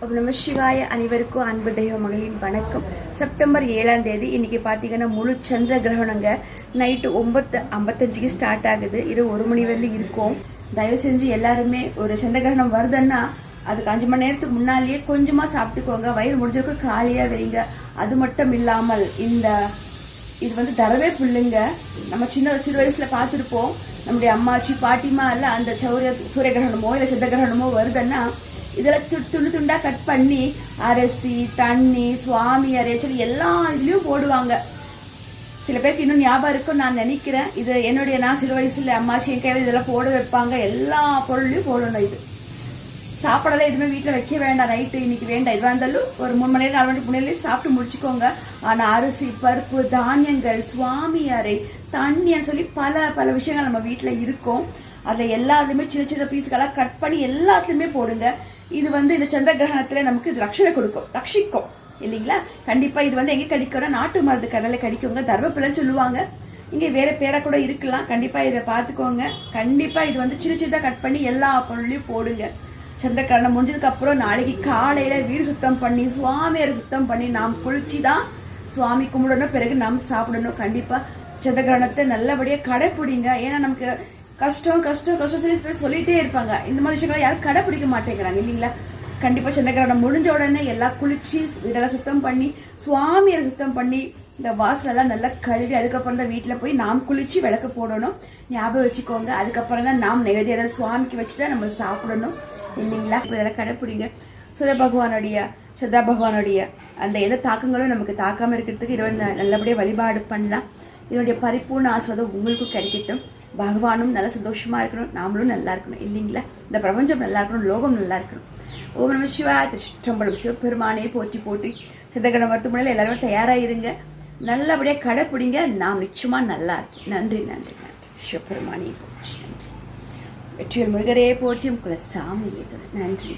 ஓம் நம சிவாய. அனைவருக்கும் அன்பு தெய்வ மகளின் வணக்கம். செப்டம்பர் 7ஆம் தேதி இன்னைக்கு பார்த்தீங்கன்னா முழு சந்திர கிரகணங்க. நைட்டு 9:55 ஸ்டார்ட் ஆகுது. இது 1 மணி வரையிலும் இருக்கும். தயவு செஞ்சு எல்லாருமே ஒரு சந்திர கிரகணம் வருதுன்னா அதுக்கு 5 மணி நேரத்துக்கு முன்னாலேயே கொஞ்சமாக சாப்பிட்டுக்கோங்க. வயிறு முடிஞ்சதுக்கு காலியாக வைங்க. அது மட்டும் இல்லாமல் இது வந்து தரவே புல்லுங்க. நம்ம சிறு வயசுல பார்த்துருப்போம். நம்முடைய அம்மாச்சி பாட்டிமா இல்லை அந்த சூரிய கிரகணமோ இல்லை சந்திர கிரகணமோ வருதுன்னா இதில் துண்டு துண்டாக கட் பண்ணி அரிசி தண்ணி சுவாமி அரை சொல்லி எல்லா இதுலேயும் போடுவாங்க. சில பேருக்கு இன்னும் ஞாபகம் இருக்கும் நான் நினைக்கிறேன். இது நான் சிறு வயசுல அம்மாச்சி என் கையில் இதெல்லாம் போட வைப்பாங்க. எல்லா பொருளையும் போடணும். இது சாப்பிடலாம் எதுவுமே வீட்டில் வைக்க வேண்டாம். நைட்டு இன்னைக்கு வேண்டாம். இதுவாக இருந்தாலும் ஒரு 3 மணி நேரம் 4 மணிக்கு முன்னாடியே சாப்பிட்டு முடிச்சுக்கோங்க. ஆனால் அரிசி பருப்பு தானியங்கள் சுவாமி அறை தண்ணின்னு சொல்லி பல விஷயங்கள் நம்ம வீட்டில் இருக்கும். அதில் எல்லாத்துலேயுமே சின்ன சின்ன பீஸுக்கெல்லாம் கட் பண்ணி எல்லாத்துலேயுமே போடுங்க. இது வந்து இந்த சந்திர கிரகணத்தில் நமக்கு இது ரட்சிக்கும் இல்லைங்களா? கண்டிப்பாக இது வந்து எங்கே கிடைக்கும்னா நாட்டு மருந்து கடலை கிடைக்குங்க. தர்மபுரின்னு சொல்லுவாங்க. இங்கே வேறு பேரை கூட இருக்கலாம். கண்டிப்பாக இதை பார்த்துக்கோங்க. கண்டிப்பாக இது வந்து சின்ன சின்னதாக கட் பண்ணி எல்லா பொருளையும் போடுங்க. சந்திரகிரகணம் முடிஞ்சதுக்கு அப்புறம் நாளைக்கு காலையில வீடு சுத்தம் பண்ணி சுவாமியாரை சுத்தம் பண்ணி நாம் குளிச்சு தான் சுவாமி கும்பிடணும். பிறகு நாம் சாப்பிடணும். கண்டிப்பா சந்திரகிரகணத்தை நல்லபடியாக கடைப்பிடிங்க. ஏன்னா நமக்கு கஷ்டம் சொல்லி சொல்லிட்டே இருப்பாங்க. இந்த மாதிரி விஷயங்களை யாரும் கடைப்பிடிக்க மாட்டேங்கிறாங்க இல்லைங்களா? கண்டிப்பா சந்திரகிரகணம் முடிஞ்ச உடனே எல்லாம் குளிச்சு வீடெல்லாம் சுத்தம் பண்ணி சுவாமியாரை சுத்தம் பண்ணி இந்த வாசலெல்லாம் நல்லா கழுவி அதுக்கப்புறம் தான் வீட்டில் போய் நாம் குளிச்சு விளக்கு போடணும். ஞாபகம் வச்சுக்கோங்க. அதுக்கப்புறம் தான் நாம் நைவேத்தியம் சுவாமிக்கு வச்சு தான் நம்ம சாப்பிடணும் இல்லைங்களா? இப்போ இதெல்லாம் கடைப்பிடிங்க. சதா பகவானுடைய அந்த எந்த தாக்கங்களும் நமக்கு தாக்காமல் இருக்கிறதுக்கு இதை நல்லபடியாக வழிபாடு பண்ணலாம். இதனுடைய பரிபூர்ண ஆஸ்வாதம் உங்களுக்கும் கிடைக்கட்டும். பகவானும் நல்லா சந்தோஷமா இருக்கணும். நாமளும் நல்லா இருக்கணும் இல்லைங்களா? இந்த பிரபஞ்சம் நல்லா இருக்கணும். லோகம் நல்லா இருக்கணும். ஓம் நம சிவாய. திருச்சிற்றம்பலம். சிவபெருமானே போற்றி போற்றி. சந்திரகிரகணம் வரத்து முன்னாடி எல்லாருமே தயாராகிருங்க. நல்லபடியாக கடைப்பிடிங்க. நாம் நிச்சயமா நல்லா இருக்கும். நன்றி. சிவபெருமானே போற்றி. நன்றி. வெற்றிவேல் முருகரே போற்றி. குலசாமி நன்றி.